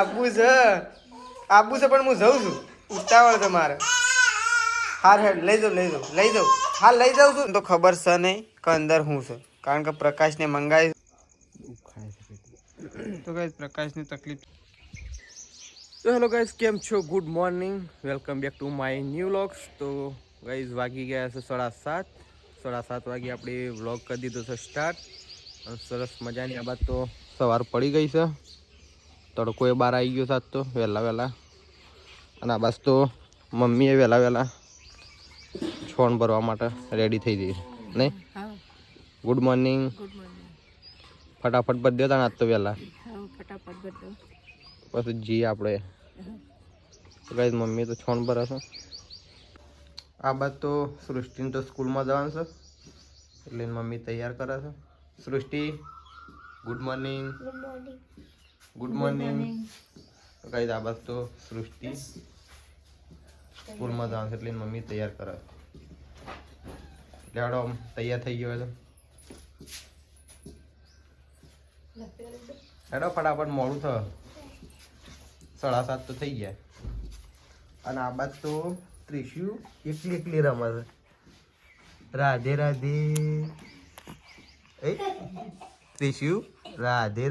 આબુ છે પણ હું જઉં છું ઉતાવળ છે મારે હાર હેડ લઈ જાઉં હાલ લઈ જાઉં છું તો ખબર છે નહીં કે અંદર હું છે કારણ કે પ્રકાશને મંગાવી તો ગાઈસ પ્રકાશની તકલીફ તો હેલો ગાઈસ કેમ છો good morning welcome back to my new vlogs તો ગાઈસ વાગી ગયા છે 7:30 વાગે આપણે વ્લોગ કરી દીધો છે સ્ટાર્ટ અને સરસ મજાની આ બાદ તો સવાર પડી ગઈ છે તડકો એ બહાર આવી ગયો સાત તો વહેલા અને આ બાદ તો મમ્મીએ વહેલા છોણ ભરવા માટે રેડી થઈ ગઈ નહીં ગુડ મોર્નિંગ ફટાફટ ભરી દેતા ને આજ તો વહેલા પછી જી આપણે ગાઈસ મમ્મી તો છોણ ભરે છે આ બાદ તો સૃષ્ટિને તો સ્કૂલમાં જવાનું છે એટલે મમ્મી તૈયાર કરે છે સૃષ્ટિ ગુડ મોર્નિંગ ગાઈસ આ બાદ તો સૃષ્ટિ સ્કૂલમાં જવાનું છે એટલે મમ્મી તૈયાર કરે લેવડો તૈયાર થઈ ગયો છે હેડો ફટાફટ મોડું થ 7:30 તો થઈ ગયા અને આ બાદ તો ત્રિશુ એકલી રમે છે રાધે રાધે ત્રિશુ રાધે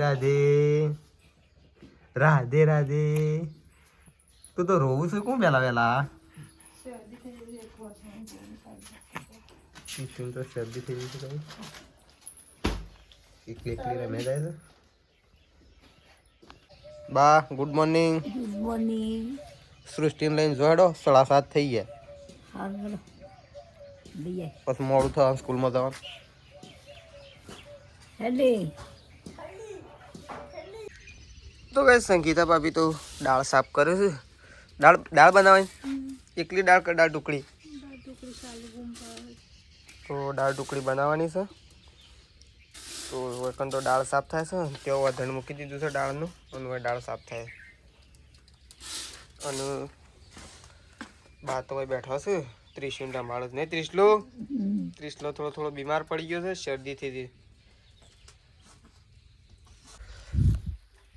રાધે તું તો રોવું છે કોણ વહેલા ત્રિશુ તો શરદી થઈ ગઈ છે એકલી રમે જાય છે બા ગુડ મોર્નિંગ સૃષ્ટિને લઈને જોડો 7:30 થઈ ગયા પછી મોડું થવા સ્કૂલમાં જવાનું તો કઈ સંગીતા ભાભી તો દાળ સાફ કરે છે દાળ બનાવવાની એકલી દાળ કે દાળ ઢુકળી તો દાળ ઢુકળી બનાવવાની છે તો વખત તો દાળ સાફ થાય છે તેઓ વધણ મૂકી દીધું છે દાળનું અને હવે દાળ સાફ થાય અને બા તો બેઠો છે ત્રિશુના માણસ નહીં ત્રિશલો થોડો બીમાર પડી ગયો છે શરદી થઈ હતી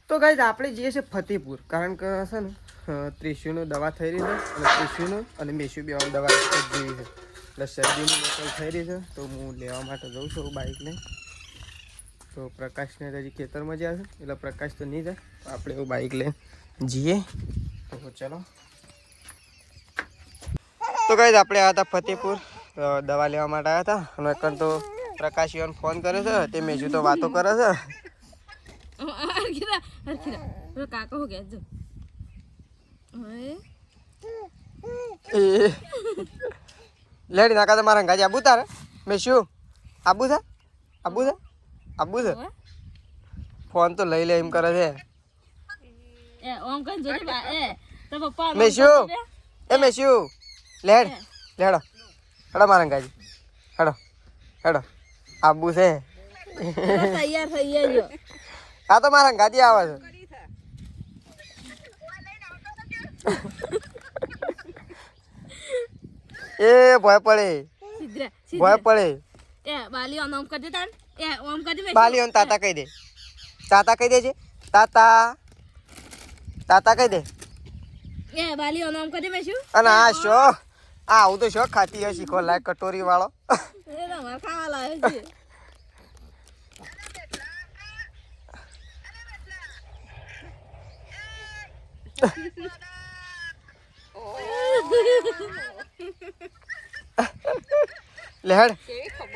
તો ગાઈસ આપણે જઈએ છીએ ફતેપુર કારણ કે છે ને ત્રિશુનું દવા થઈ રહી છે અને ત્રિશુનું અને મેશુ બે દવા જેવી છે એટલે શરદીની બોટલ થઈ રહી છે તો હું લેવા માટે જઉં છું બાઇકને તો પ્રકાશને હજી ખેતરમાં જાય છે એટલે પ્રકાશ તો નહીં જાય આપણે એવું બાઇક લઈને જઈએ તો ચલો તો ગાઈસ આપણે આવ્યા હતા ફતેપુર દવા લેવા માટે આવ્યા હતા અને એકન તો પ્રકાશ ફોન કરે છે તે મેજુ તો વાતો કરે છે લેડી નાકા તમારા ગાજી આબુ તારે મેશુ આબુ છે ફોન તો લઈ લે એમ કરે છે મેશુ લેડો મારા ગાજી હેડો આબુ છે તૈયાર થઈ ગયો આ તો મારા ગાજી આવે છે એ ભય પડે બાલી ઓમ કરી દે તાન ઓમ કરી દે બાલી ઓન તાતા કહી દેજે તાતા કહી દે બાલી ઓમ કરી દે મેશુ અને આ શો આવું તો શો ખાતી હશે શીખો લાય કટોરી વાળો ખાવા લાવે છે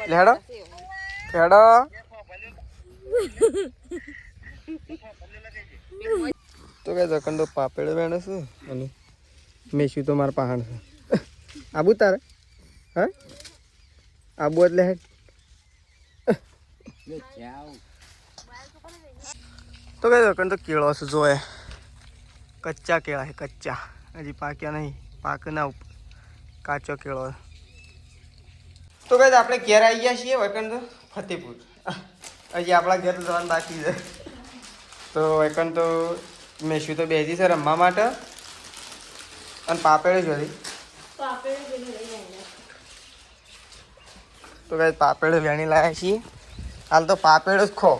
લેડો તો કઈ જકંડો પાપેડો વેણે છે અને મેશુ તો મારા પહાણ છે આબુ તારે હા આબુ એટલે હેડ તો કઈ જકંડો કેળો છે જોએ કચ્ચા કેળા છે કચ્ચા હજી પાક્યા નહીં પાક ના ઉપર કાચો કેળો તો કઈ આપણે ઘેર આવી ગયા છીએ વૈકંઠ ફતેપુર હજી આપણા ઘેર જવાનું બાકી છે તો વૈકંઠ તો મેશુ તો બેસી છે રમવા માટે અને પાપેડે જોઈ તો કઈ પાપેડો વેણી લાવ્યા છીએ હાલ તો પાપેડો જ ખો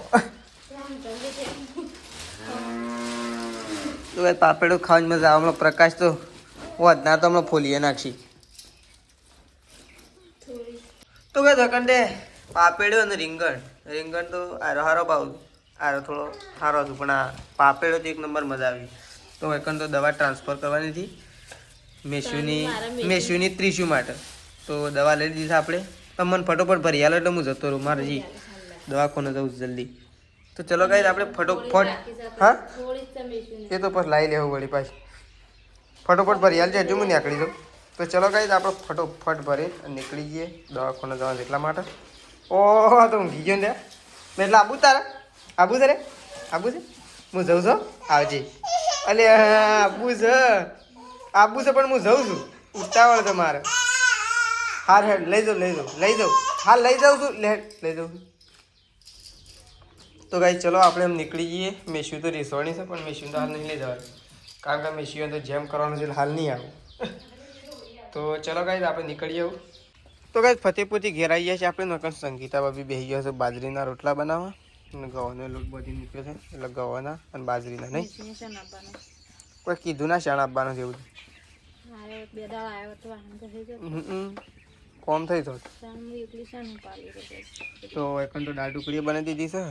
તો ભાઈ પાપેડો ખાવાની મજા આવે. હમણાં પ્રકાશ તો વધના તો હમણાં ફોલીએ નાખશી. તો ભાઈ ધકંડે પાપેડો અને રીંગણ તો આરો હારો ભાવ. આરો થોડો સારો હતું પણ આ પાપેડો તો એક નંબર મજા આવી. તો એકન તો દવા ટ્રાન્સફર કરવાની હતી મેસ્યુની ત્રીસુ માટે. તો દવા લઈ દીધી આપણે. પણ મને ફટોફટ ભરી આલો એટલે હું જતો રહું. મારે જી દવાખાને જવું જલ્દી. તો ચલો ગાઈસ આપણે ફટોફટ. હા એ તો પછી લાવી લેવું વળી પાછી. ફટોફટ ભરી આલજે હજુ હું નીકળી જાઉં. તો ચલો ગાઈસ આપણે ફટોફટ ભરી નીકળી જઈએ દવાખાને જવાનું એટલા માટે. ઓહો તો ઊંઘી ગયો ને એટલે આબુ તારા આબુ છે રે આબુ છે. હું જઉં છું આવજે. અલે આબુ છે પણ હું જઉં છું. ઉતાવળ છે મારે. હાર હેડ લઈ જાઉં હાલ લઈ જાઉં છું. લઈ જાઉં છું. તો ગાઈસ ચલો આપણે એમ નીકળી જઈએ. મેસ્યુ તો રીસોણી છે પણ મેસ્યુ તો હાલ નહીં લઈ જવાનું કારણ કે મેસ્યુ તો જેમ કરવાનું છે હાલ નહીં આવું. તો ચલો ગાઈસ આપણે નીકળીએ. તો ગાઈસ ફતેપુરથી ઘેર આવી ગયા છે આપણે. નકર સંગીતા ભાભી બેસી ગયા છે બાજરીના રોટલા બનાવવા અને ગવાનો લોટ બધી મૂક્યો છે એટલે ગવાના અને બાજરીના નહીં કોઈ કીધું ના શાણ આપવાનું છે એવું કોમ થઈ તો એકન તો દાળ ઢુકડી બનાવી દીધી છે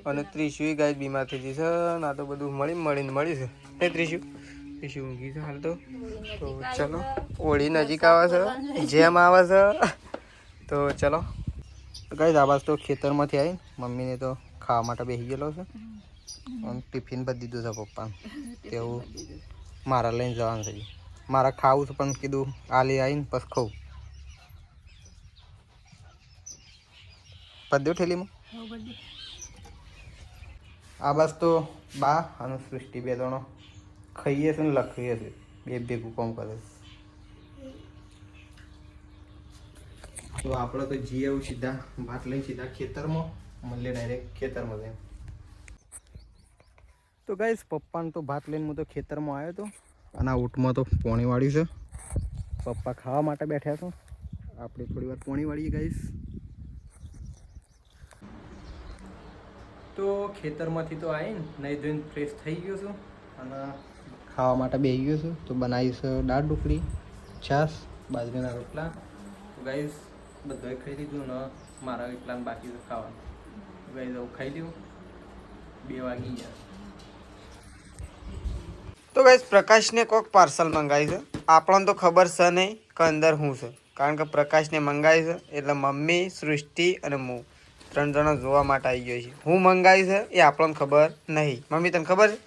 અને ત્રીસુ ગાય બીમાર થઈ ગઈ છે. ના તો બધું મળીને મળી છે. એ ત્રીસુ ઊંઘી છે હાલ તો. ચલો હોળી નજીક આવે છે જેમ આવે છે. તો ચલો ગાઈસ આવાજ તો ખેતરમાંથી આવી મમ્મીને તો ખાવા માટે બેસી ગયેલો છે અને ટિફિન બધી દીધું છે પપ્પાને. તેવું મારા લઈને જવાનું છે. મારા ખાવું છે પણ કીધું આલી આવીને પછી ખાઉં. પદ્યો ઠેલીમાં આ બસ તો બા અને સૃષ્ટિ બે જણો ખાઈએ છે ને લખીએ છે. બે ભેગું કામ કરે છે. તો આપણે તો જઈ આવું સીધા ભાત લઈને સીધા ખેતરમાં મળીએ ડાયરેક્ટ ખેતરમાં જઈને. તો ગાઈસ પપ્પાને તો ભાત લઈને હું તો ખેતરમાં આવ્યો હતો અને આ ઊંટમાં તો પોણી વાળ્યું છે. પપ્પા ખાવા માટે બેઠા છો. આપણે થોડી વાર પોણી વાળીએ ગાઈસ. તો ખેતરમાંથી તો આવીને નહીં ધોઈને ફ્રેશ થઈ ગયો છું અને ખાવા માટે બેસી ગયો છું. તો બનાવીશ દાળ ઢુકડી છાશ બાજરીના રોટલા. તો ગાઈસ બધું ખાઈ લીધું ને મારા એટલા બાકી છે ખાવાનું. ગાઈસ આવું ખાઈ લઉં. 2 વાગી ગયા. તો ગાઈસ પ્રકાશને કોઈક પાર્સલ મંગાવી છે. આપણને તો ખબર છે નહીં કે અંદર શું છે કારણ કે પ્રકાશને મંગાવી છે એટલે મમ્મી સૃષ્ટિ અને હું 3 જણા જોવા માટે આવી ગયો છે. હું મંગાવી છે એ આપણને ખબર નહીં. મમ્મી તને ખબર છે?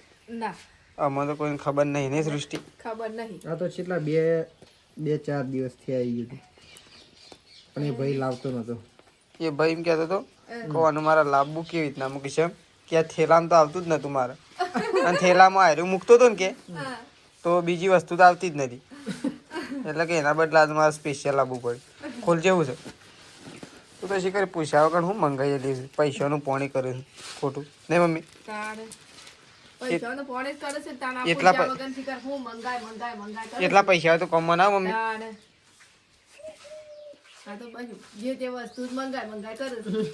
ના અમને તો કોઈને ખબર નહીં. નહીં સૃષ્ટિ? ખબર નહીં. આ તો છેલ્લા 2-4 દિવસથી આવી ગયું પણ એ ભાઈ લાવતો નતો. એ ભાઈ એમ કહેતો હતો કહવાનું મારે લાવવું કેવી રીતના મૂકીશ એમ કે આ થેલામાં તો આવતું જ નતું મારે. અને થેલામાં હાર્યું મૂકતો હતો ને કે તો બીજી વસ્તુ તો આવતી જ નથી એટલે કે એના બદલે આજ મારે સ્પેશિયલ લાવવું પડે. ખોલ જેવું છે તું તો શીખર પૂછ્યા વગર હું મંગાવી લઈશ. પૈસાનું પોણી કરે છે ખોટું નહીં મમ્મી? એટલા પૈસા તો કમવા ના મમ્મી.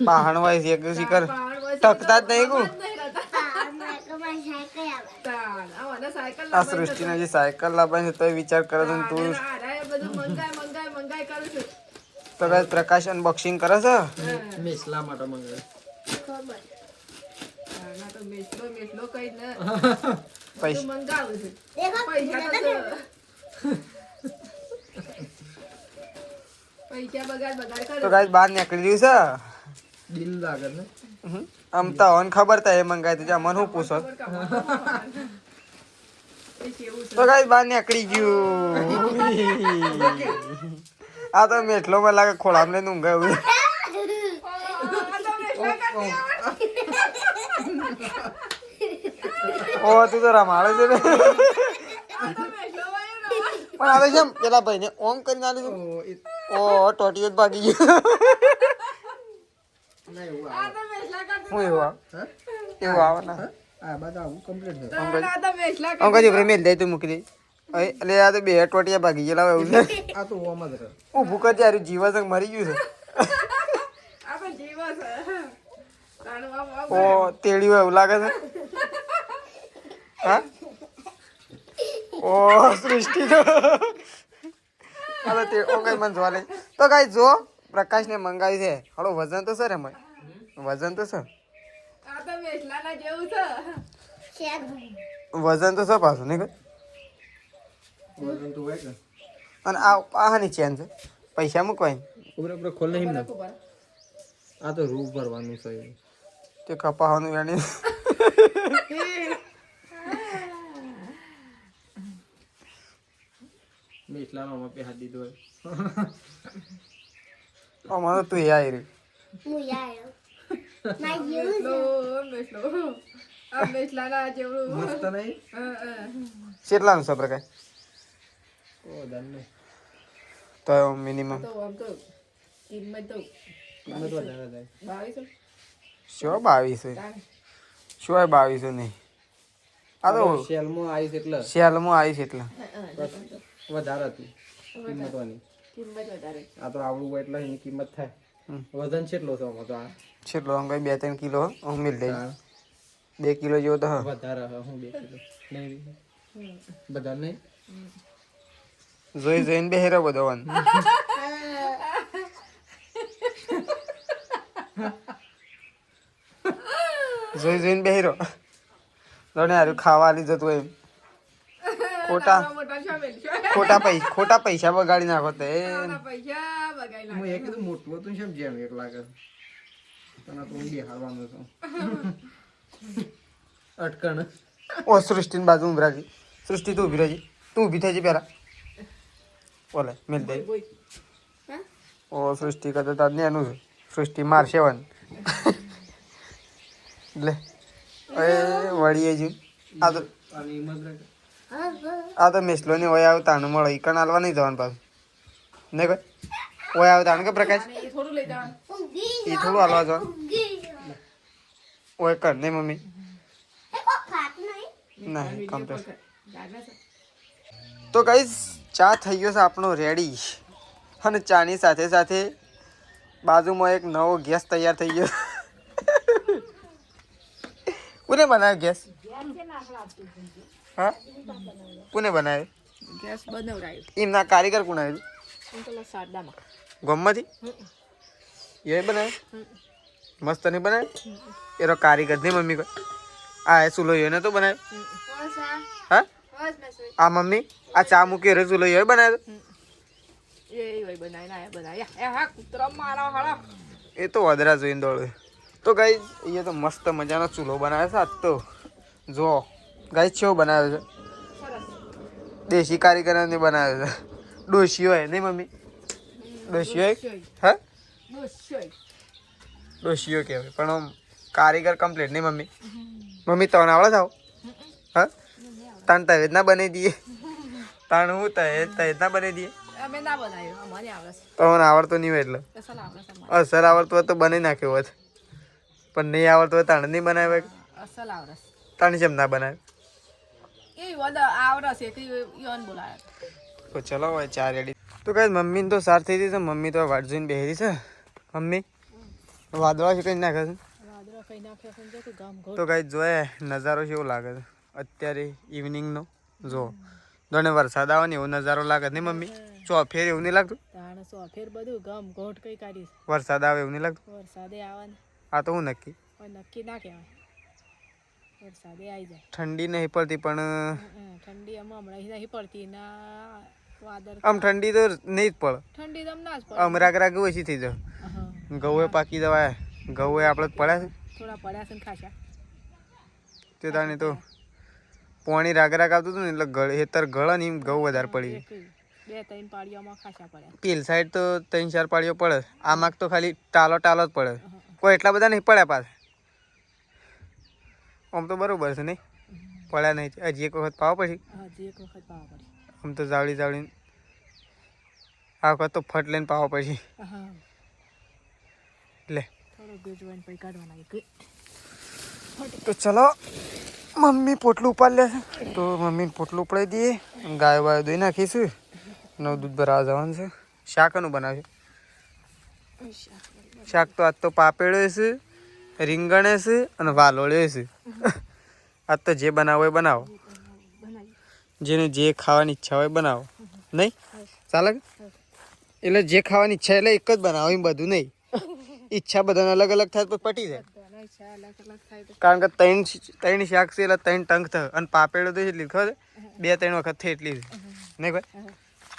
પહાણ હોય છે શીખર ટકતા જ નહીં. આ સૃષ્ટિને જે સાયકલ લાવવાની તો વિચાર કરે છે તું. તો ગાઈસ પ્રકાશ અનબોક્સિંગ કરે છે. મેસલા માટે મંગાવે. તો ગાઈસ બહાર નીકળી રહ્યું છે. દિલ લાગે ને આમ તો હન ખબર તા એ મંગાવી દીધા મને હું પૂછો. તો ગાઈસ બહાર નીકળી ગયું. આ તો મેટલો માં લાગે ખોળામ લઈને ઊંઘાયું. ઓ તું તો રમાડે છે ને પણ આવે છે પેલા ભાઈ ને ઓમ કરીને આલી. ઓ ટોટીઓ ભાગી ગયો. હું એવું આવે ને આ બધા આવું કમ્પ્લીટ છે. અંકલ ભાઈ મેલ દે તું મૂકી દે. એટલે આ તો 2 ટોટિયા ભાગી ગયેલા એવું છે. આ તો ઓમ જ રહે. ઊભું કરજે યાર જીવાસંગ મરી ગયું છે. ઓ તેડ્યું એવું લાગે છે. હા ઓ સૃષ્ટિ તો હાલો તે ઓકે મને જોવા લે તો ગાઈ જો પ્રકાશને મંગાવી છે હાલો વજન તો સર એમ વજન તો સર આ તો મેસલાના જેવું છે વજન તો સર પાછું નહીં વજન તો હોય કે અને આ હાની ચેન છે પૈસા મૂકવાય ઉપર ઉપર ખોલ નહીં ને આ તો રૂ ભરવાનું છે તે કપાવાનું વેણી મેટલાનો મપે હાથ દીધો હોય અમારો તું એ આવી રહી આ મેસલાના જેવું મસ્ત નહીં કેટલાનું છે પ્રકાશ ઓ દન્ને તો મિનિમમ તો આમ તો કિંમત તો કિંમત વધારે થાય 2200 શું 2200 શું 2200 નહીં આ તો સેલમાં આવીશ એટલે સેલમાં આવીશ એટલે વધારે હતી કિંમતવાની કિંમત વધારે આ તો આવડું હોય એટલે એની કિંમત થાય વજન કેટલો છે આમાં તો આ કેટલો આમ કઈ 2-3 કિલો હું મિલ દઈ હા. 2 કિલો જેવો તો હા વધારે હ હું 2 કિલો નહીં બધા નહીં જોઈ જોઈને બેહેરો બધો વન જોઈ જોઈને બેહેરો જોને હારું ખાવા આલી જતું એમ ખોટા પૈસા બગાડી નાખો તે પૈસા બગાઈ હું એક કીધું મોટું હતું ને જેમ એક લાગે તને તો ઊંડી હારવાનું છું અટકણ ઓ સૃષ્ટિની બાજુ ઉભી રાખી સૃષ્ટિ તું ઊભી રહેજી તું ઊભી થઈ જી પેલા ઓલે મિલ દે ઓ સૃષ્ટિ કરતા તાર ને એનું છે સૃષ્ટિ મારશે વન લે એ વળીએ જ આ તો અને હિંમત આ તો મેસલો ને ઓય આવ તાણ મળે ઈકણ હાલવા નહીં જવાનું પાછું નહીં કોઈ ઓય આવ તાણ કે પ્રકાશ થોડું લઈ જવાનું એ થોડું હાલવા જવાનું ઓય કર નહીં મમ્મી નહીં કમ્પ્લીટ તો ગાઈસ ચા થઈ ગયો છે આપણો રેડી અને ચાની સાથે સાથે બાજુમાં એક નવો ગેસ તૈયાર થઈ ગયો કોને બનાવ્યો ગેસ હા કોને બનાવ્યો ગેસ બનાવરાયો એમના કારીગર કોણ આવ્યું પેલા સાડામાં ગમમાંથી એ બનાવ્યો મસ્ત નહીં બનાવ્યો એનો કારીગર નહીં મમ્મી કોઈ આ એ ચૂલો એને તો બનાવ્યો હા આ મમ્મી આ ચા મૂકી રે ચૂલો એ બનાવ્યો એ તો વધરા જોઈને દોડે તો ગાઈ એ તો મસ્ત મજાનો ચૂલો બનાવ્યો છે આજ તો જો ગાઈ કેવો બનાવ્યો છે દેશી કારીગરોને બનાવ્યો છે ડોશી હોય નહીં મમ્મી ડોશી હોય હા ડોશીઓ કહેવાય પણ આમ કારીગર કમ્પ્લીટ નહીં મમ્મી મમ્મી તને આવડે થાવ હા તાણ તવેજ ના બનાવી દઈએ તાણ હું તવેજ ના બનાવી દઈએ અમે ના બનાવ્યો અમારે આવડે તમને આવડતો નહીં હોય એટલે અસલ આવડે અસર આવડતું હોય તો બનાવી નાખ્યો હોત પણ નહીં આવડતું હોય તાણ નહીં બનાવે અસલ આવડે તાણ કેમ ના બનાવે એ વડા આવડે છે કે યોન બોલાવે તો ચલો હવે ચા રેડી તો કઈ મમ્મીને તો સાર થઈ ગઈ છે મમ્મી તો વાટ જોઈને બેહરી છે મમ્મી વાદળા છે કઈ નાખે છે વાદળા કઈ નાખે છે જો કે ગામ તો કઈ જોયે નજારો કેવો લાગે છે અત્યારે ઇવનિંગનો જો જોને વરસાદ આવે ને એવો નજારો લાગે નહીં મમ્મી ચોફેર એવું નહીં લાગતું તાણે સોફેર બધું ગામ ઘોટ કઈ કાઢી વરસાદ આવે એવું નહીં લાગતું વરસાદે આવે ને આ તો હું નક્કી પણ નક્કી ના કહેવાય વરસાદે આવી જાય ઠંડી નહીં પડતી પણ ઠંડી આમાં હમણાં નહીં પડતી ના વાદળ આમ ઠંડી તો નહીં જ પડે ઠંડી તો ના જ પડે આમ રાગ રાગ ઓછી થઈ જાય ઘઉં પાકી જવાય ઘઉં આપણે પડ્યા છે થોડા પડ્યા છે ને ખાસા તે તાણે તો પાણી રાગ રાગ આવતું હતું ને એટલે હેતર ગળે ને એમ ઘઉં વધારે પડી જાય 2-3 પાળીઓમાં ખાસા પડ્યા પેલ સાઈડ તો 3-4 પાળીઓ પડે આમાં તો ખાલી ટાલો જ પડે કોઈ એટલા બધા નહીં પડ્યા પાછા આમ તો બરોબર છે નહીં પડ્યા નહીં હજી એક વખત પાવ પછી હજી એક વખત પાવા પડે આમ તો જાવડી આ વખત તો ફટ લઈને પાવ પછી હા લે થોડો ભેજવાઈને પછી કાઢવાના તો ચલો મમ્મી પોટલું ઉપાડી લે છે તો મમ્મીને પોટલું ઉપાડી દઈએ ગાય વાય દોઈ નાખીશું નવ દૂધ ભરાવા જવાનું છે શાકનું બનાવ્યું શાક તો આજ તો પાપેડો છે રીંગણ છે અને વાલોળ્યો છે આજ તો જે બનાવો એ બનાવો, જેને જે ખાવાની ઈચ્છા હોય બનાવો, નહીં ચાલે? એટલે જે ખાવાની ઈચ્છા એટલે એક જ બનાવો, એમ બધું નહીં. ઈચ્છા બધાને અલગ અલગ થાય તો પટી જાય. કારણ કે ત્રણ શાક છે એટલે 3 ટંક થાય, અને પાપેડો તો એટલી ખબર 2-3 વખત થઈ એટલી નહીં ભાઈ.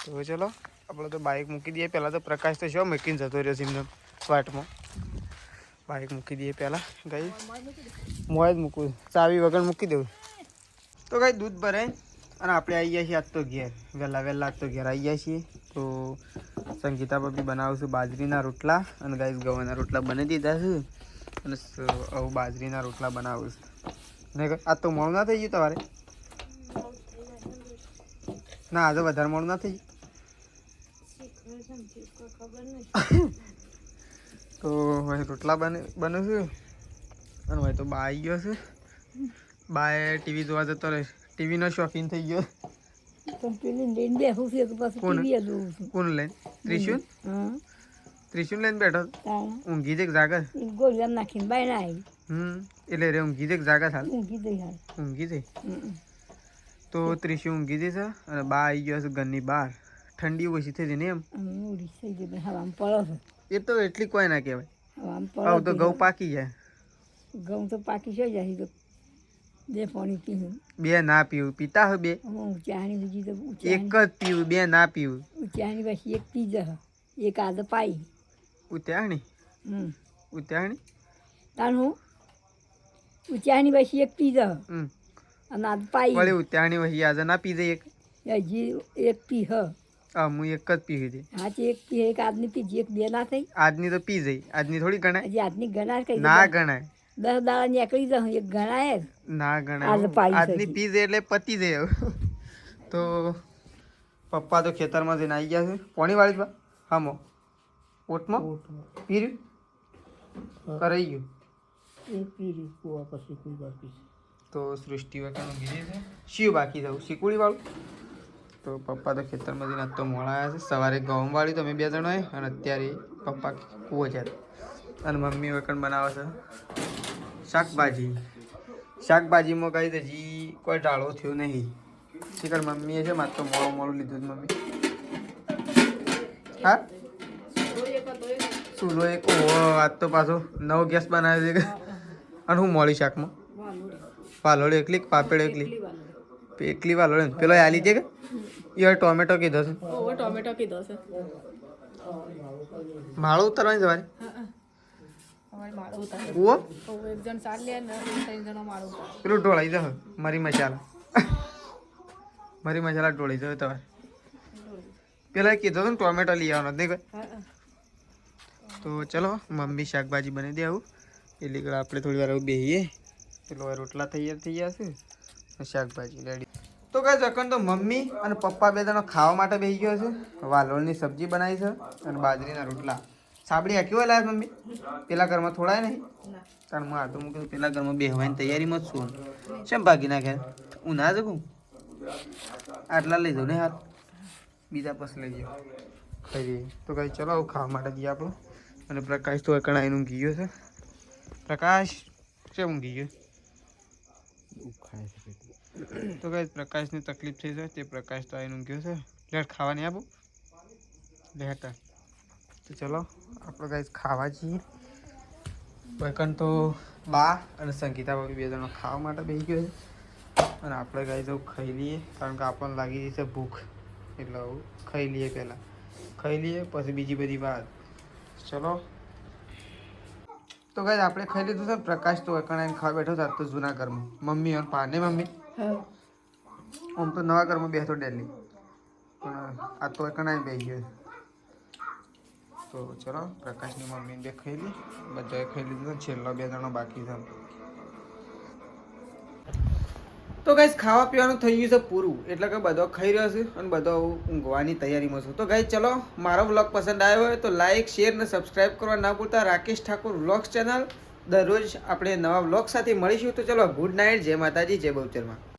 તો ચલો આપણે તો બાઇક મૂકી દઈએ પહેલાં. તો પ્રકાશ તો શું મૂકીને જતો રહ્યો છે એમને વાટમાં. બાઇક મૂકી દઈએ પહેલાં ગાઈ, મોય જ મૂકવું, ચાવી વગર મૂકી દઉં. તો ગાઈ દૂધ ભરાય અને આપણે આવી ગયા છીએ આજ તો ઘેર, વહેલા આજ તો ઘેર આવી ગયા છીએ. તો સંગીતા પર બી બનાવશું બાજરીના રોટલા, અને ગાઈ ગવાના રોટલા બની દીધા છે, અને હવે બાજરીના રોટલા બનાવું છું. નહીં આજ તો મોડું ના થઈ ગયું તમારે? ના આજે વધારે મોડું ના થઈ ગયું. તો હવે રોટલા બને છે, અને હવે તો બા આવી ગયો છે. બાએ ટીવી જોવા જતો રહે, ટીવીનો શોખીન થઈ ગયો. કોણ લઈને? ત્રિશુલ લઈને બેઠો ઊંઘી જ જાગા એટલે રે ઊંઘી જ જાગા થાલ ઊંઘી જઈ. તો ત્રિશુ ઊંઘી જઈ છે, અને બા આવી ગયો છે ઘરની બહાર. ઠંડી ઓછી થઈ જઈ ને એમ? એ તો એટલી કોઈ ના કહેવાય. હવે તો ઘઉં પાકી જાય. ઘઉં તો પાકી છે જાય તો બે પાણી પીવું. બે ના પીવું, પીતા હોય બે? ચાણી તો એક જ પીવું, બે ના પીવું. ચાણી પછી એક પી જ એક આદ પાઈ ઉત્યાણી ઉત્યાણી તાનું ઉચ્યાની પછી એક પી જ અને આદ પાઈ વળી ઉત્યાણી વહી આજે ના પી જાય. હજી એક પી હ હું એક જ પીવી હતી. હા એક પી એક આદની પી એક બે ના થઈ. આજની તો પી જઈ, આજની થોડી ગણાય. હજી આજની ગણાય કઈ ના ગણાય. 10 દાડા નીકળી જાય એક ગણાય ના ગણાય. આજની પી જાય એટલે પતી જાય. તો પપ્પા તો ખેતરમાં જઈને આવી ગયા છે. પોણી વાળી બા હામો ઓટમાં પીર્યું કરાઈ ગયું. તો સૃષ્ટિ વગરનું કીધી છે. શિવ બાકી જવું શીકુડી વાળું. તો પપ્પા તો ખેતરમાં જઈને આજ તો મોડા આવ્યા છે. સવારે ઘઉં વાળી તો અમે 2 જણાએ, અને અત્યારે પપ્પા કૂવો છે, અને મમ્મી વકણ બનાવે છે શાકભાજી. શાકભાજીમાં કઈ હજી કોઈ ટાળો થયો નહીં. શીખર મમ્મીએ છે માત્ર તો મોડું લીધું જ મમ્મી. હા ચૂલો એક આજ તો પાછો નવો ગેસ બનાવ્યો છે. અને હું મોડી શાકમાં વાલોડ એકલી પાપડ એકલી વાલોડ પેલો આલી છે કે યાર ટોમેટો કીધો છે. ટોમેટો કીધો છે માળો ઉતારવાની જવાની કૂવો એક જણ સાર લે ને 3 જણો માળો પેલું ઢોળાઈ જાવ મારી મસાલા ઢોળી જાવ તમારે. પેલા કીધો ને ટોમેટો લઈ આવવાનો નહીં કોઈ. તો ચલો મમ્મી શાકભાજી બની દે આવું એટલે આપણે થોડી વાર બેસીએ. પેલો રોટલા તૈયાર થઈ ગયા છે, શાકભાજી રેડી. તો કઈ જકન તો મમ્મી અને પપ્પા 2 જણા ખાવા માટે બેસી ગયો છે. વાલોળની સબ્જી બનાવી છે અને બાજરીના રોટલા. સાબડી હાકી હોય લાયા મમ્મી? પેલા ઘરમાં થોડાય નહીં કારણ હું હાથું મૂક્યું. પેલા ઘરમાં બેહવાની તૈયારીમાં જ છું. શેમ ભાગી નાખ્યા? હું ના જગું આટલા લઈ જાઉં ને હાથ, બીજા પછી લઈ જાઉં ખાઈ. તો કઈ ચલો આવું ખાવા માટે જઈએ આપણું. અને પ્રકાશ તો કણાઈનું ઊંઘી ગયો છે. પ્રકાશ કેમ ઊંઘી ગયો? તો કઈ પ્રકાશની તકલીફ થઈ છે તે પ્રકાશ તો આવીને ઊંઘ્યો છે. લેટ ખાવાની આપું લેટા. તો ચલો આપણે કઈ ખાવા જઈએ. વૈકન તો બા અને સંગીતા બાબી 2 જણા ખાવા માટે બેસી ગયો છે, અને આપણે કઈ જવું ખાઈ લઈએ કારણ કે આપણને લાગી જશે ભૂખ. એટલે ખાઈ લઈએ, પહેલાં ખાઈ લઈએ પછી બીજી બધી વાત. ચલો તો કઈ આપણે ખાઈ લીધું છે. પ્રકાશ તો વૈકણ ખાવા બેઠો હતા તો જૂના ઘરમાં મમ્મી અને પા ને મમ્મી આમ તો નવા ઘરમાં બેસતો ડેલી, પણ આ તો વૈકણ બેસી ગયો. તો ચલો પ્રકાશની મમ્મીને 2 ખાઈ લી, બધાએ ખાઈ લીધું. છેલ્લા 2 જણા બાકી છે. તો ગાઈસ ખાવા પીવાનું થઈ ગયું છે પૂરું, એટલે કે બધો ખાઈ રહ્યો છે અને બધો ઊંઘવાની તૈયારીમાં છું. તો ગાઈસ ચલો મારો વ્લોગ પસંદ આવ્યો હોય તો લાઈક શેર અને સબસ્ક્રાઈબ કરવા ના ભૂલતા. Rakesh Thakor vlogs channel. દરરોજ આપણે નવા વ્લોગ સાથે મળીશું. તો ચલો ગુડ નાઇટ, જય માતાજી, જય બહુચરમાં.